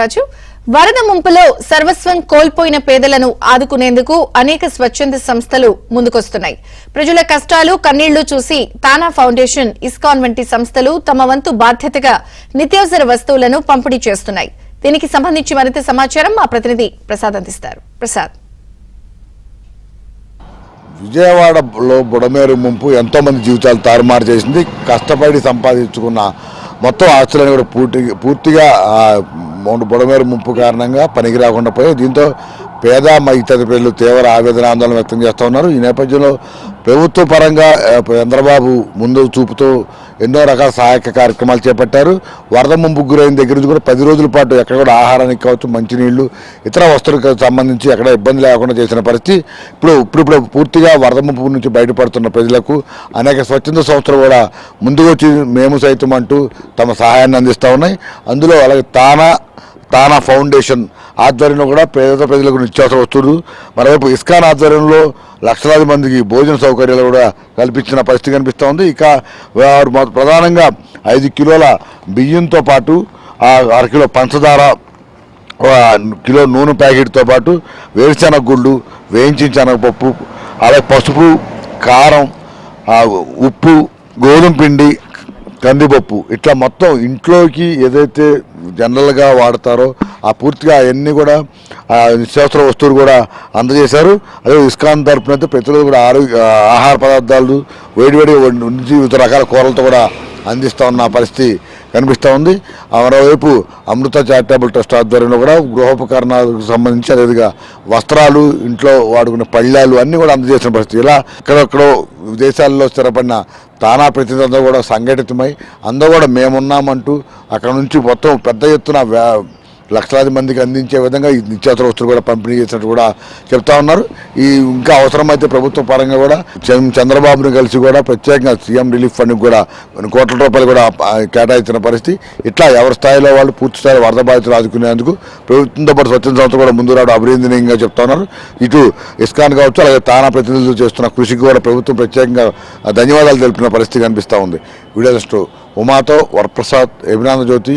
రాజు వరద ముంపులో సర్వస్వం కోల్పోయిన పేదలను ఆదుకునేందుకు అనేక స్వచ్ఛంద సంస్థలు ముందుకొస్తున్నాయి. ప్రజల కష్టాలు కన్నీళ్లు చూసి తానా ఫౌండేషన్, ఇస్కాన్ వంటి సంస్థలు తమ వంతు బాధ్యతగా నిత్యావసర వస్తువులను పంపిణీ చేస్తున్నాయి. దీనికి సంబంధించి మరింత సమాచారం మా ప్రతినిధి ప్రసాద్ అందిస్తారు. ప్రసాద్, విజయవాడలో బుడమేరు ముంపు ఎంతో మంది జీవితాలు తారుమారు చేసింది. కష్టపడి సంపాదించుకున్న మొత్తం ఆస్తులను కూడా పూర్తిగా బుడమేరు ముంపు కారణంగా పనికి రాకుండా పోయి దీంతో పేద మధ్యతరగతి ప్రజలు తీవ్ర ఆవేదన ఆందోళన వ్యక్తం చేస్తూ ఉన్నారు. ఈ నేపథ్యంలో ప్రభుత్వ పరంగా చంద్రబాబు ముందు చూపుతూ ఎన్నో రకాల సహాయక కార్యక్రమాలు చేపట్టారు. వరద ముంపుకు గురైన దగ్గర నుంచి కూడా 10 రోజుల పాటు ఎక్కడ కూడా ఆహారానికి కావచ్చు, మంచినీళ్లు, ఇతర వస్తువులకు సంబంధించి ఎక్కడ ఇబ్బంది లేకుండా చేసిన పరిస్థితి. ఇప్పుడు పూర్తిగా వరద ముంపు నుంచి బయటపడుతున్న ప్రజలకు అనేక స్వచ్ఛంద సంస్థలు కూడా ముందుకు వచ్చి మేము సైతం అంటూ తమ సహాయాన్ని అందిస్తూ ఉన్నాయి. అందులో అలాగే తానా ఫౌండేషన్ ఆధ్వర్యంలో కూడా పేద ప్రజలకు నిత్యావసర వస్తువులు, మరోవైపు ఇస్కాన్ ఆధ్వర్యంలో లక్షలాది మందికి భోజన సౌకర్యాలు కూడా కల్పించిన పరిస్థితి కనిపిస్తూ ఉంది. ఇక వారు ప్రధానంగా 5 కిలోల బియ్యంతో పాటు 1/2 కిలో పంచదార, కిలో నూనె ప్యాకెట్తో పాటు వేరుశెనగ గుళ్ళు, వేయించిన శనగపప్పు, అలాగే పసుపు, కారం, ఉప్పు, గోధుమ పిండి, కందిపప్పు, ఇట్లా మొత్తం ఇంట్లోకి ఏదైతే జనరల్గా వాడతారో ఆ పూర్తిగా అవన్నీ కూడా నిత్యావసర వస్తువులు కూడా అందజేశారు. అదే ఇస్కాన్ తరపున అయితే ప్రతిరోజు కూడా ఆహార పదార్థాలు వేడివేడి నుంచి వివిధ రకాల కూరలతో కూడా అందిస్తూ ఉన్న పరిస్థితి కనిపిస్తూ ఉంది. మరోవైపు అమృత చారిటబుల్ ట్రస్ట్ ఆధ్వర్యంలో కూడా గృహోపకరణాలకు సంబంధించి అదేవిధంగా వస్త్రాలు, ఇంట్లో వాడుకునే పళ్ళాలు అన్నీ కూడా అందజేసిన పరిస్థితి. ఇలా ఎక్కడెక్కడో విదేశాల్లో స్థిరపడిన తానా ప్రతినిధులందరూ కూడా సంఘటితమై అందరూ కూడా మేమున్నామంటూ అక్కడ నుంచి మొత్తం పెద్ద ఎత్తున లక్షలాది మందికి అందించే విధంగా ఈ నిత్యావసర వస్తువులు కూడా పంపిణీ చేసినట్టు కూడా చెప్తా ఉన్నారు. ఇంకా అవసరమైతే ప్రభుత్వ పరంగా కూడా చంద్రబాబును కలిసి కూడా ప్రత్యేకంగా సీఎం రిలీఫ్ ఫండ్కి కూడా కొన్ని కోట్ల రూపాయలు కూడా కేటాయించిన పరిస్థితి. ఇట్లా ఎవరి స్థాయిలో వాళ్ళు పూర్తి స్థాయిలో వరద బాధితులు ఆదుకునేందుకు ప్రభుత్వంతో పాటు స్వచ్ఛంద సంస్థ కూడా ముందు రావడం అభినందనీయంగా చెప్తా ఉన్నారు. ఇటు ఇస్కాన్ కావచ్చు, అలాగే తానా ప్రతినిధులు చేస్తున్న కృషికి కూడా ప్రభుత్వం ప్రత్యేకంగా ధన్యవాదాలు తెలిపిన పరిస్థితి కనిపిస్తూ ఉంది. వీడియో జర్నలిస్ట్ ఉమాతో వరప్రసాద్, అభినందన జ్యోతి.